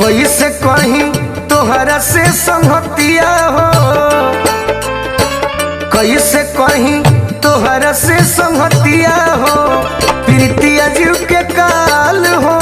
कैसे कहीं तोहरा से संगतिया हो, कैसे कहीं तोहरा से संगतिया हो, प्रीतिया जीव के काल हो।